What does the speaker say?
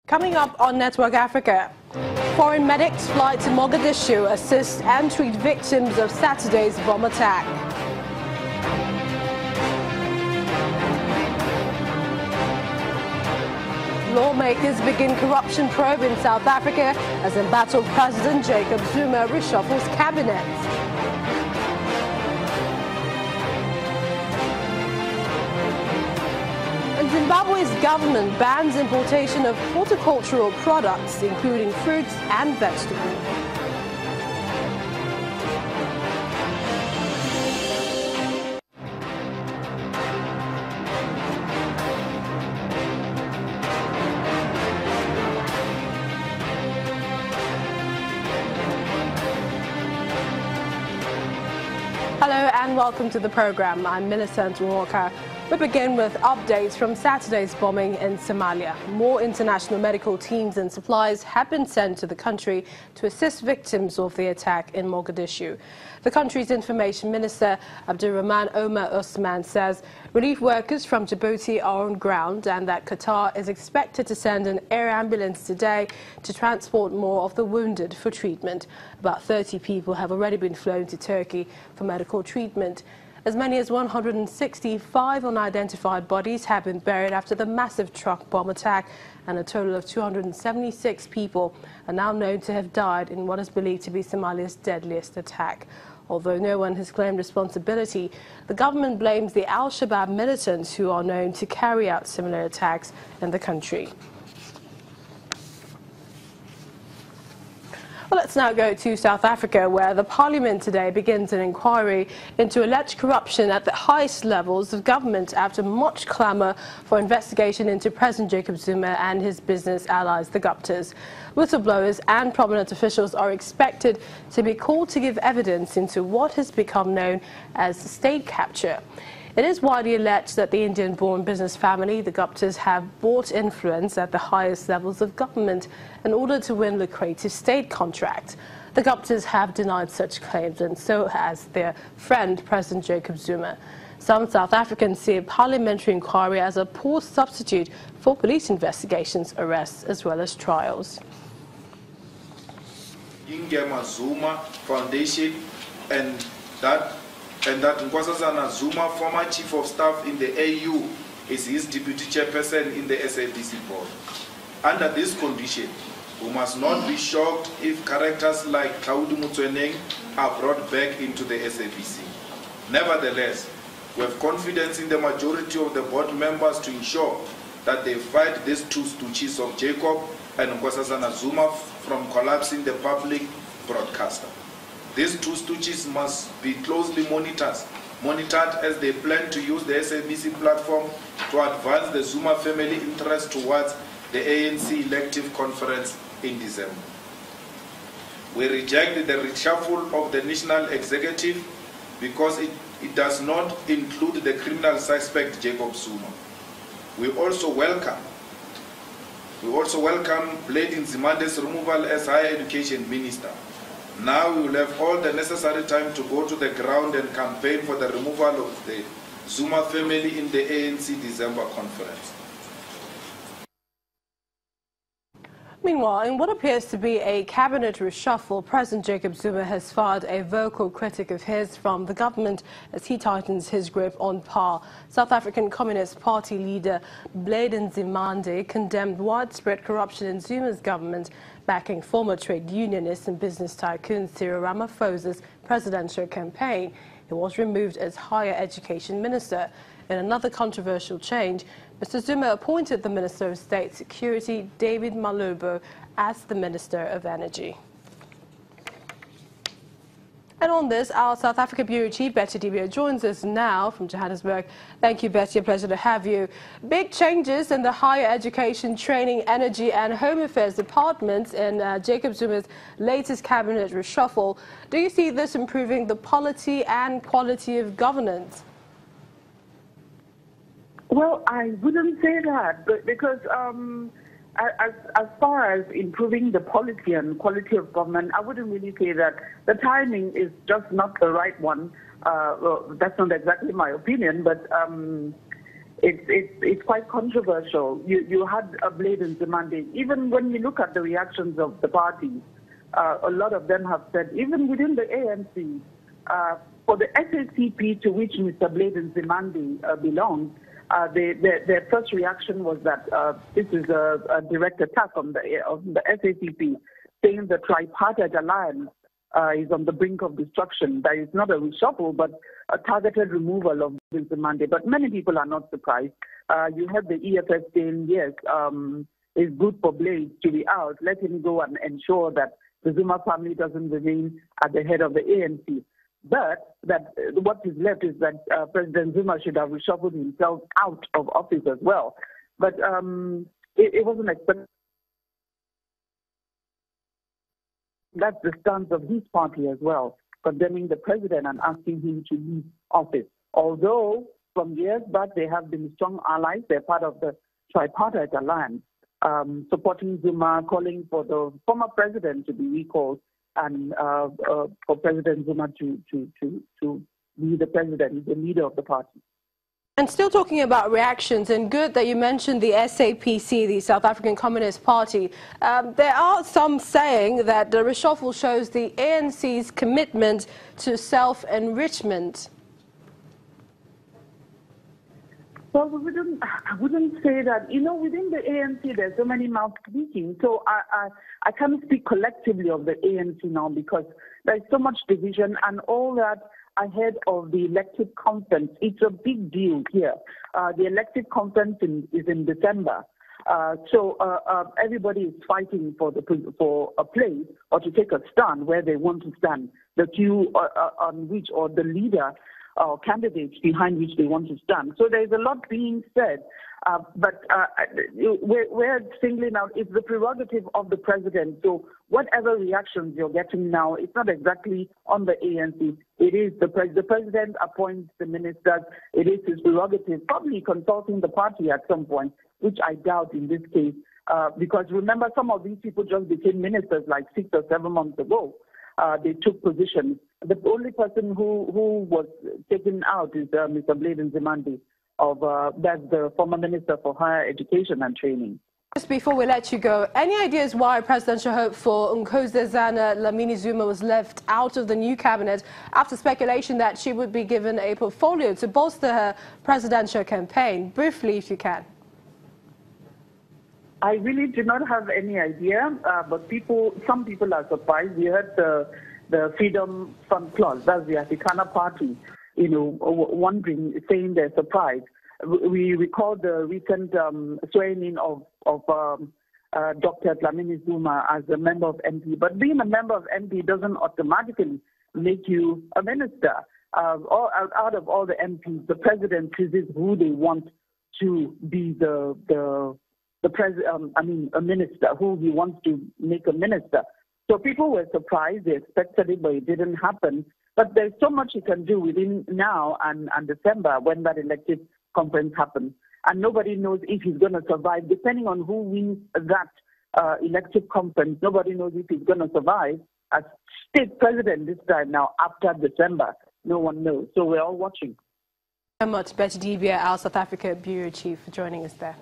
Coming up on Network Africa, foreign medics fly to Mogadishu, assist and treat victims of Saturday's bomb attack. Lawmakers begin corruption probe in South Africa as embattled President Jacob Zuma reshuffles cabinet. Zimbabwe's government bans importation of horticultural products, including fruits and vegetables. Hello and welcome to the program. I'm Millicent Walker. We begin with updates from Saturday's bombing in Somalia. More international medical teams and supplies have been sent to the country to assist victims of the attack in Mogadishu. The country's information minister, Abdurrahman Omar Osman, says relief workers from Djibouti are on ground and that Qatar is expected to send an air ambulance today to transport more of the wounded for treatment. About 30 people have already been flown to Turkey for medical treatment. As many as 165 unidentified bodies have been buried after the massive truck bomb attack, and a total of 276 people are now known to have died in what is believed to be Somalia's deadliest attack. Although no one has claimed responsibility, the government blames the Al-Shabaab militants who are known to carry out similar attacks in the country. Well, let's now go to South Africa, where the parliament today begins an inquiry into alleged corruption at the highest levels of government after much clamour for investigation into President Jacob Zuma and his business allies, the Guptas. Whistleblowers and prominent officials are expected to be called to give evidence into what has become known as state capture. It is widely alleged that the Indian-born business family, the Guptas, have bought influence at the highest levels of government in order to win lucrative state contracts. The Guptas have denied such claims, and so has their friend, President Jacob Zuma. Some South Africans see a parliamentary inquiry as a poor substitute for police investigations, arrests, as well as trials. Zuma Foundation and that Nkosazana Zuma, former chief of staff in the AU, is his deputy chairperson in the SABC board. Under this condition, we must not be shocked if characters like Claude Mutweneng are brought back into the SABC. Nevertheless, we have confidence in the majority of the board members to ensure that they fight these two stooges of Jacob and Nkosazana Zuma from collapsing the public broadcaster. These two stooges must be closely monitored as they plan to use the SABC platform to advance the Zuma family interest towards the ANC elective conference in December. We reject the reshuffle of the national executive because it does not include the criminal suspect Jacob Zuma. We also welcome Blade Nzimande's removal as Higher Education Minister. Now we will have all the necessary time to go to the ground and campaign for the removal of the Zuma family in the ANC December conference. Meanwhile, in what appears to be a cabinet reshuffle, President Jacob Zuma has fired a vocal critic of his from the government as he tightens his grip on power. South African Communist Party leader Blade Nzimande condemned widespread corruption in Zuma's government, backing former trade unionist and business tycoon Cyril Ramaphosa's presidential campaign. He was removed as Higher Education Minister. In another controversial change, Mr. Zuma appointed the Minister of State Security, David Malubo, as the Minister of Energy. And on this, our South Africa Bureau Chief, Betty Dibia, joins us now from Johannesburg. Thank you, Betty. A pleasure to have you. Big changes in the Higher Education, Training, Energy and Home Affairs departments in Jacob Zuma's latest cabinet reshuffle. Do you see this improving the polity and quality of governance? Well, I wouldn't say that, but because as far as improving the polity and quality of government, I wouldn't really say that. The timing is just not the right one. Well, that's not exactly my opinion, but it's quite controversial. You had a blatant demanding. Even when you look at the reactions of the parties, a lot of them have said, even within the ANC, for the SACP to which Mr. Bladen Zimandi belongs, their first reaction was that this is a direct attack on the SACP, saying the tripartite alliance is on the brink of destruction. That is not a reshuffle, but a targeted removal of Zimandi. But many people are not surprised. You have the EFS saying, yes, it's good for Blades to be out. Let him go and ensure that the Zuma family doesn't remain at the head of the ANC. But that what is left is that President Zuma should have reshuffled himself out of office as well. But it wasn't expected. That's the stance of his party as well, condemning the president and asking him to leave office. Although from years back they have been strong allies, they're part of the tripartite alliance, supporting Zuma, calling for the former president to be recalled, and for President Zuma to be the president, the leader of the party. And still talking about reactions, and good that you mentioned the SAPC, the South African Communist Party. There are some saying that the reshuffle shows the ANC's commitment to self-enrichment. Well, I wouldn't say that. You know, within the ANC, there's so many mouths speaking. So I can't speak collectively of the ANC now because there's so much division and all that ahead of the elective conference. It's a big deal here. The elective conference is in December. So everybody is fighting for a place or to take a stand where they want to stand, the queue on which, or the leader or candidates behind which they want to stand. So there's a lot being said, but we're singling out, it's the prerogative of the president. So whatever reactions you're getting now, it's not exactly on the ANC. It is the president appoints the ministers. It is his prerogative, probably consulting the party at some point, which I doubt in this case, because remember, some of these people just became ministers like 6 or 7 months ago. They took positions. The only person who was taken out is Mr. Bladen Zimandi, that's the former Minister for Higher Education and Training. Just before we let you go, any ideas why presidential hope for Nkosazana Dlamini Zuma was left out of the new cabinet after speculation that she would be given a portfolio to bolster her presidential campaign? Briefly, if you can. I really do not have any idea, but some people are surprised. We heard the Freedom Fund Clause, that's the Afrikaner Party, wondering, saying they're surprised. We recall the recent swearing-in of Dr. Dlamini Zuma as a member of MP, but being a member of MP doesn't automatically make you a minister. Out of all the MPs, the president chooses who they want to be a minister, who he wants to make a minister. So people were surprised, they expected it, but it didn't happen. But there's so much he can do within now and December when that elective conference happens. And nobody knows if he's going to survive. Depending on who wins that elective conference, nobody knows if he's going to survive as state president this time now after December. No one knows. So we're all watching. Thank you very much, Betty Dibia, our South Africa Bureau Chief, for joining us there.